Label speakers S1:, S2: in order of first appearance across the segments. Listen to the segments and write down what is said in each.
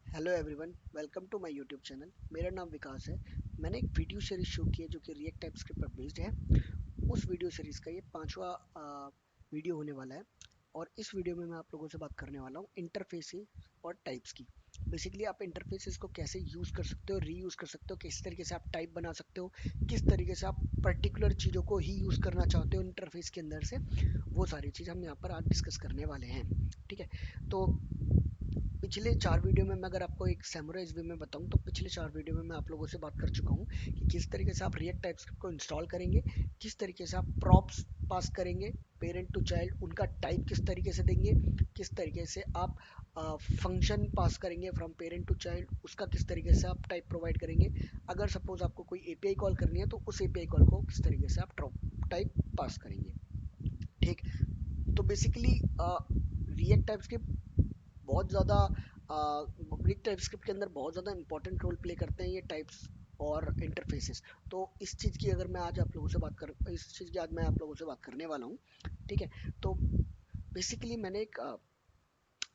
S1: Hello everyone, welcome to my YouTube channel. मेरा नाम विकास है। मैंने एक वीडियो सीरीज शुरू की है जो कि रिएक्ट टाइपस्क्रिप्ट पर बेस्ड है। उस वीडियो सीरीज का ये पांचवा वीडियो होने वाला है। और इस वीडियो में मैं आप लोगों से बात करने वाला हूँ इंटरफेसेस और टाइप्स की। बेसिकली आप इंटरफेसेस को कैसे यूज़ कर सकते हो, रीयूज़ कर सकते हो, किस तरीके से आप टाइप बना सकते हो, किस तरीके से आप पर्टिकुलर चीज़ों को ही यूज़ करना चाहते हो इंटरफेस के अंदर से। वो सारी चीज़ हम यहाँ पर आज डिस्कस करने वाले हैं। ठीक है, तो पिछले 4 वीडियो में मैं अगर आपको एक समराइज वे में बताऊं तो पिछले 4 वीडियो में मैं आप लोगों से बात कर चुका हूं कि किस तरीके से आप रिएक्ट टाइपस्क्रिप्ट को इंस्टॉल करेंगे, किस तरीके से आप प्रॉप्स पास करेंगे, पेरेंट टू चाइल्ड उनका टाइप किस तरीके से देंगे, किस तरीके से आप फंक्शन पास करेंगे फ्रॉम पेरेंट टू चाइल्ड, उसका किस तरीके से आप टाइप प्रोवाइड करेंगे। अगर सपोज आपको कोई एपीआई कॉल करनी है तो उस एपीआई कॉल को किस तरीके से आप टाइप पास करेंगे। ठीक, तो बेसिकली रिएक्ट टाइपस्क्रिप्ट बहुत ज़्यादा रिएक्ट टाइपस्क्रिप्ट के अंदर बहुत ज़्यादा इंपॉर्टेंट रोल प्ले करते हैं ये टाइप्स और इंटरफेसेस। तो इस चीज़ की अगर मैं आज आप लोगों से बात कर इस चीज़ की आज मैं आप लोगों से बात करने वाला हूँ। ठीक है, तो बेसिकली मैंने एक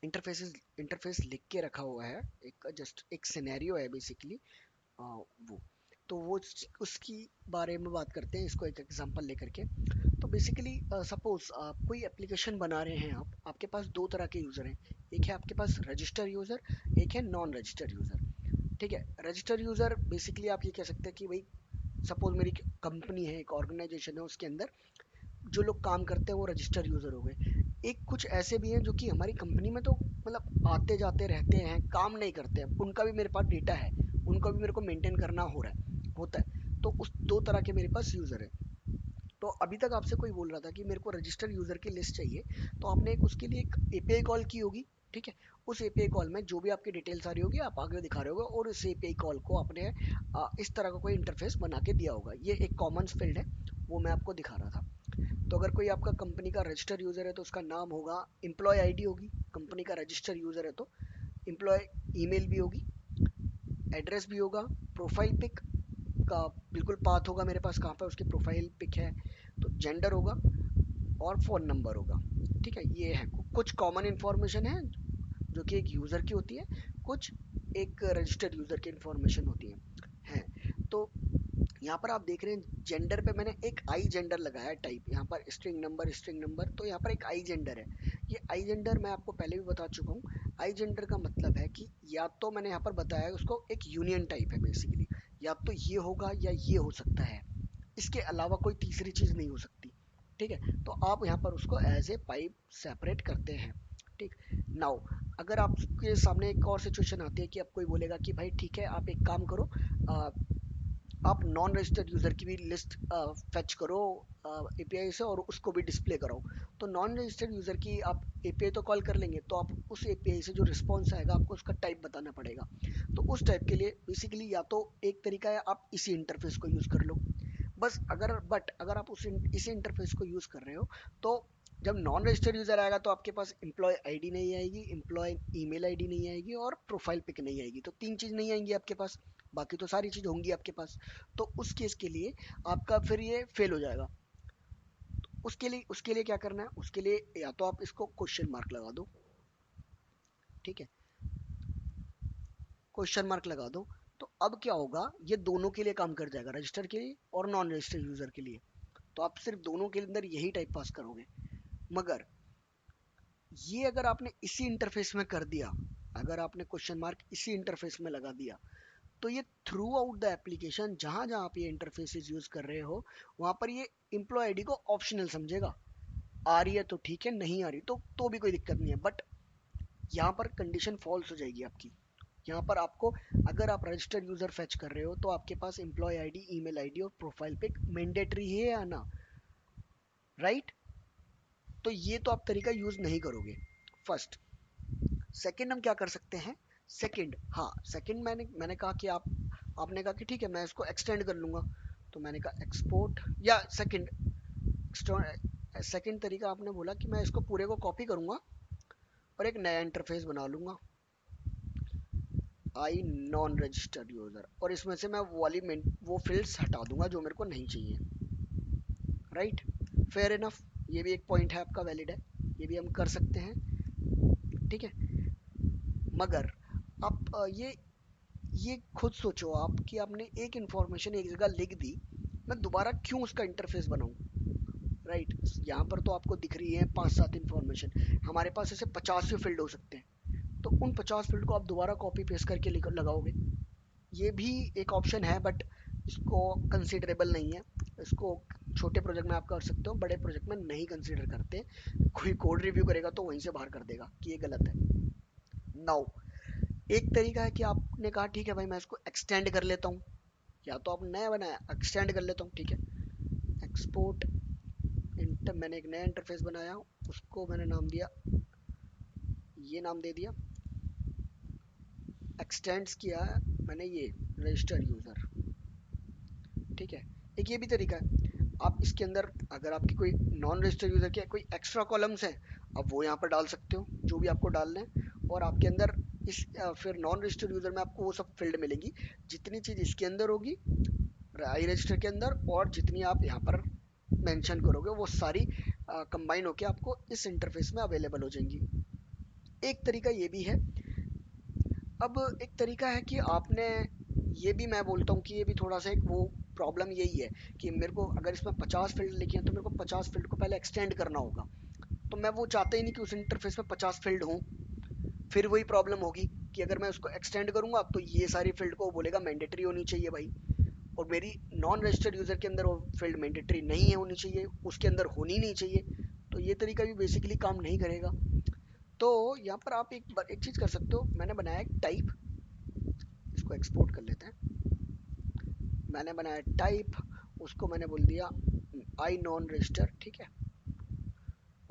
S1: इंटरफेस लिख के रखा हुआ है। एक जस्ट एक सिनेरियो है बेसिकली। वो तो वो उसकी बारे में बात करते हैं, इसको एक एग्जांपल लेकर के। तो बेसिकली सपोज आप कोई एप्लीकेशन बना रहे हैं, आप आपके पास दो तरह के यूज़र हैं। एक है आपके पास रजिस्टर यूज़र, एक है नॉन रजिस्टर यूज़र। ठीक है, रजिस्टर यूज़र बेसिकली आप ये कह सकते हैं कि भाई सपोज मेरी कंपनी है, एक ऑर्गेनाइजेशन है, उसके अंदर जो लोग काम करते हैं वो रजिस्टर यूज़र हो गए। एक कुछ ऐसे भी हैं जो कि हमारी कंपनी में तो मतलब आते जाते रहते हैं, काम नहीं करते हैं, उनका भी मेरे पास डेटा है, उनको भी मेरे को मेंटेन करना हो रहा है होता है। तो उस दो तरह के मेरे पास यूज़र है। तो अभी तक आपसे कोई बोल रहा था कि मेरे को रजिस्टर यूजर की लिस्ट चाहिए, तो आपने एक उसके लिए एक एपीआई कॉल की होगी। ठीक है, उस एपीआई कॉल में जो भी आपकी डिटेल्स आ रही होगी आप आगे दिखा रहे होगे, और उस एपीआई कॉल को आपने इस तरह का कोई इंटरफेस बना के दिया होगा। ये एक कॉमन फील्ड है, वो मैं आपको दिखा रहा था। तो अगर कोई आपका कंपनी का रजिस्टर यूजर है तो उसका नाम होगा, एम्प्लॉय आईडी होगी। कंपनी का रजिस्टर यूजर है तो एम्प्लॉय ईमेल भी होगी, एड्रेस भी होगा, प्रोफाइल पिक का बिल्कुल पाथ होगा मेरे पास, कहाँ पर उसकी प्रोफाइल पिक है, तो जेंडर होगा और फ़ोन नंबर होगा। ठीक है, ये है कुछ कॉमन इन्फॉर्मेशन है जो कि एक यूज़र की होती है, कुछ एक रजिस्टर्ड यूज़र की इन्फॉर्मेशन होती है। तो यहाँ पर आप देख रहे हैं जेंडर पे मैंने एक आई जेंडर लगाया है टाइप, यहाँ पर स्ट्रिंग नंबर, तो यहाँ पर एक आई जेंडर है। ये आई जेंडर मैं आपको पहले भी बता चुका हूँ। आई जेंडर का मतलब है कि या तो मैंने यहाँ पर बताया है उसको एक यूनियन टाइप है बेसिकली, या तो ये होगा या ये हो सकता है, इसके अलावा कोई तीसरी चीज नहीं हो सकती। ठीक है, तो आप यहाँ पर उसको एज ए पाइप सेपरेट करते हैं। ठीक, नाउ अगर आपके सामने एक और सिचुएशन आती है कि अब कोई बोलेगा कि भाई ठीक है आप एक काम करो, आ, आप नॉन रजिस्टर्ड यूजर की भी लिस्ट फेच करो एपीआई से और उसको भी डिस्प्ले करो। तो नॉन रजिस्टर्ड यूजर की आप एपीआई तो कॉल कर लेंगे, तो आप उस एपीआई से जो रिस्पॉन्स आएगा आपको उसका टाइप बताना पड़ेगा। तो उस टाइप के लिए बेसिकली या तो एक तरीका है आप इसी इंटरफेस को यूज कर लो बस। अगर आप इसी इंटरफेस को यूज कर रहे हो तो जब नॉन रजिस्टर्ड यूजर आएगा तो आपके पास एम्प्लॉय आईडी नहीं आएगी, एम्प्लॉय ईमेल आईडी नहीं आएगी और प्रोफाइल पिक नहीं आएगी। तो तीन चीज नहीं आएंगी आपके पास, बाकी तो सारी चीज होंगी आपके पास। तो उस केस के लिए आपका फिर ये फेल हो जाएगा। उसके लिए क्या करना है, उसके लिए या तो आप इसको क्वेश्चन मार्क लगा दो। ठीक है, क्वेश्चन मार्क लगा दो। तो अब क्या होगा, ये दोनों के लिए काम कर जाएगा, रजिस्टर के लिए और नॉन रजिस्टर यूजर के लिए। तो आप सिर्फ दोनों के अंदर यही टाइप पास करोगे। मगर ये अगर आपने इसी इंटरफेस में कर दिया, अगर आपने क्वेश्चन मार्क इसी इंटरफेस में लगा दिया, तो ये थ्रू आउट द एप्लीकेशन जहां जहां आप ये इंटरफेसेस यूज कर रहे हो वहां पर ये एम्प्लॉय आईडी को ऑप्शनल समझेगा। आ रही है तो ठीक है, नहीं आ रही तो भी कोई दिक्कत नहीं है। बट यहाँ पर कंडीशन फॉल्स हो जाएगी आपकी। यहाँ पर आपको, अगर आप रजिस्टर्ड यूजर फेच कर रहे हो तो आपके पास एम्प्लॉय आईडी, ईमेल आईडी और प्रोफाइल पिक मैंडेटरी है या ना, राइट। तो ये तो आप तरीका यूज नहीं करोगे, फर्स्ट। सेकंड हम क्या कर सकते हैं, सेकंड, हाँ सेकंड मैंने कहा कि आपने कहा कि ठीक है मैं इसको एक्सटेंड कर लूंगा, तो मैंने कहा एक्सपोर्ट, या सेकंड तरीका आपने बोला कि मैं इसको पूरे को कॉपी करूंगा और एक नया इंटरफेस बना लूंगा, आई नॉन रजिस्टर्ड यूजर, और इसमें से मैं वो फील्ड्स हटा दूंगा जो मेरे को नहीं चाहिए, राइट। फेयर इनफ, ये भी एक पॉइंट है आपका, वैलिड है, ये भी हम कर सकते हैं। ठीक है, मगर ये खुद सोचो आप कि आपने एक इंफॉर्मेशन एक जगह लिख दी, मैं दोबारा क्यों उसका इंटरफेस बनाऊं? राइट, यहाँ पर तो आपको दिख रही है 5-7 इंफॉर्मेशन, हमारे पास ऐसे 50 फील्ड हो सकते हैं, तो उन 50 फील्ड को आप दोबारा कॉपी पेस्ट करके लगाओगे। ये भी एक ऑप्शन है, बट इसको कंसिडरेबल नहीं है। इसको छोटे प्रोजेक्ट में आप कर सकते हो, बड़े प्रोजेक्ट में नहीं कंसिडर करते। कोई कोड रिव्यू करेगा तो वहीं से बाहर कर देगा कि ये गलत है। नाउ, एक तरीका है कि आपने कहा ठीक है भाई मैं इसको एक्सटेंड कर लेता हूँ, या तो आप नया बनाया एक्सटेंड कर लेता हूँ, ठीक है। एक्सपोर्ट इंटर, मैंने एक नया इंटरफेस बनाया, उसको मैंने नाम दिया, ये नाम दे दिया, एक्सटेंड्स किया मैंने ये रजिस्टर यूजर, ठीक है। एक ये भी तरीका है, आप इसके अंदर अगर आपकी कोई नॉन रजिस्टर यूजर के कोई एक्स्ट्रा कॉलम्स हैं, आप वो यहाँ पर डाल सकते हो जो भी आपको डालना है। और आपके अंदर फिर नॉन रजिस्टर यूजर में आपको वो सब फील्ड मिलेंगी, जितनी चीज इसके अंदर होगी आई रजिस्टर के अंदर, और जितनी आप यहाँ पर मेंशन करोगे वो सारी कंबाइन होके आपको इस इंटरफेस में अवेलेबल हो जाएंगी। एक तरीका ये भी है। अब एक तरीका है कि आपने, ये भी मैं बोलता हूँ कि ये भी थोड़ा सा एक वो प्रॉब्लम यही है कि मेरे को अगर इसमें 50 फील्ड लिखे हैं तो मेरे को 50 फील्ड को पहले एक्सटेंड करना होगा, तो मैं वो चाहता ही नहीं कि उस इंटरफेस में 50 फील्ड हों। फिर वही प्रॉब्लम होगी कि अगर मैं उसको एक्सटेंड करूंगा तो ये सारी फील्ड को बोलेगा मैंडेटरी होनी चाहिए भाई, और मेरी नॉन रजिस्टर्ड यूजर के अंदर वो फील्ड मैंडेटरी नहीं है होनी चाहिए, उसके अंदर होनी नहीं चाहिए। तो ये तरीका भी बेसिकली काम नहीं करेगा। तो यहाँ पर आप एक चीज कर सकते हो, मैंने बनाया एक टाइप, इसको एक्सपोर्ट कर लेते हैं। मैंने बनाया टाइप, उसको मैंने बोल दिया आई नॉन रजिस्टर, ठीक है।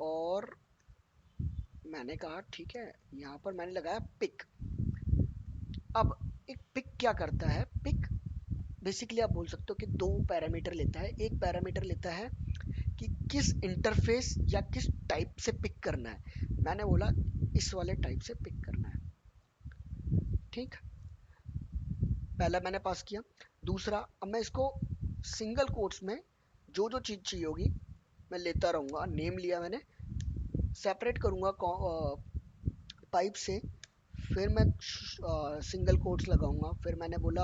S1: और मैंने कहा ठीक है, यहाँ पर मैंने लगाया पिक। अब एक पिक क्या करता है, पिक बेसिकली आप बोल सकते हो कि दो पैरामीटर लेता है। एक पैरामीटर लेता है कि किस इंटरफेस या किस टाइप से पिक करना है, मैंने बोला इस वाले टाइप से पिक करना है, ठीक। पहला मैंने पास किया। दूसरा, अब मैं इसको सिंगल कोट्स में जो जो चीज चाहिए होगी मैं लेता रहूंगा। नेम लिया मैंने, सेपरेट करूंगा पाइप से, फिर मैं सिंगल कोट्स लगाऊंगा। फिर मैंने बोला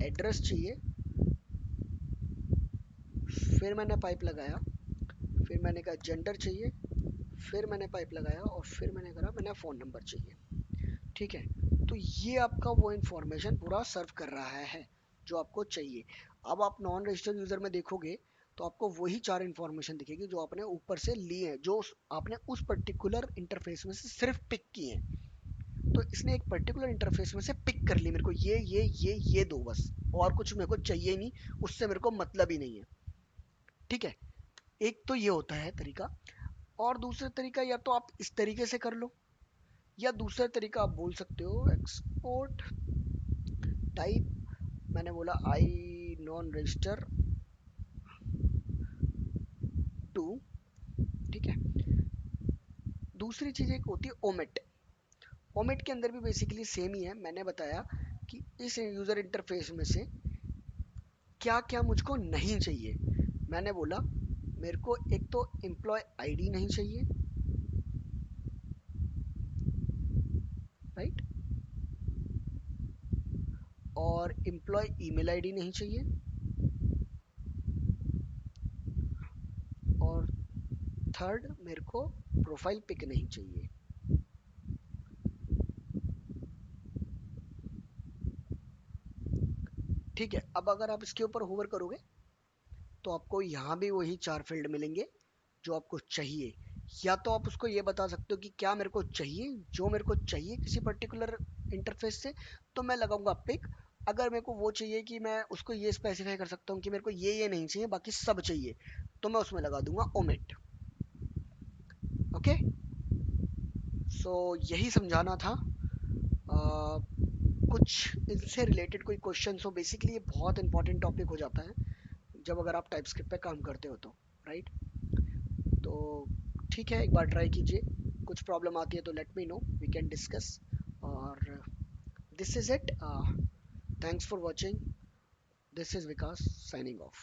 S1: एड्रेस चाहिए, फिर मैंने पाइप लगाया। फिर मैंने कहा जेंडर चाहिए, फिर मैंने पाइप लगाया, और फिर मैंने कहा मैंने फ़ोन नंबर चाहिए, ठीक है। तो ये आपका वो इंफॉर्मेशन पूरा सर्व कर रहा है जो आपको चाहिए। अब आप नॉन रजिस्टर्ड यूजर में देखोगे तो आपको वही चार इंफॉर्मेशन दिखेगी जो आपने ऊपर से ली है, जो आपने उस पर्टिकुलर इंटरफेस में से सिर्फ पिक की है। तो इसने एक पर्टिकुलर इंटरफेस में से पिक कर ली, मेरे को ये दो बस, और कुछ मेरे को चाहिए नहीं, उससे मेरे को मतलब ही नहीं है, ठीक है। एक तो ये होता है तरीका। और दूसरा तरीका, या तो आप इस तरीके से कर लो, या दूसरा तरीका आप बोल सकते हो एक्सपोर्ट टाइप, मैंने बोला आई नॉन रजिस्टर टू, ठीक है। दूसरी चीज एक होती है ओमिट। ओमिट के अंदर भी बेसिकली सेम ही है, मैंने बताया कि इस यूजर इंटरफेस में से क्या क्या मुझको नहीं चाहिए। मैंने बोला मेरे को एक तो एम्प्लॉय आईडी नहीं चाहिए, राइट, और एम्प्लॉय ईमेल आईडी नहीं चाहिए, और थर्ड मेरे को प्रोफाइल पिक नहीं चाहिए। ठीक है, अब अगर आप इसके ऊपर होवर करोगे तो आपको यहाँ भी वही चार फील्ड मिलेंगे जो आपको चाहिए। या तो आप उसको ये बता सकते हो कि क्या मेरे को चाहिए, जो मेरे को चाहिए किसी पर्टिकुलर इंटरफेस से, तो मैं लगाऊंगा पिक। अगर मेरे को वो चाहिए कि मैं उसको ये स्पेसिफाई कर सकता हूँ कि मेरे को ये नहीं चाहिए बाकी सब चाहिए, तो मैं उसमें लगा दूंगा ओमिट। ओके, सो यही समझाना था। कुछ इनसे रिलेटेड कोई क्वेश्चन हो, बेसिकली ये बहुत इंपॉर्टेंट टॉपिक हो जाता है जब अगर आप टाइपस्क्रिप्ट पे काम करते हो तो, राइट। तो ठीक है, एक बार ट्राई कीजिए, कुछ प्रॉब्लम आती है तो let me know, we can discuss. और this is it, thanks for watching, this is Vikas signing of.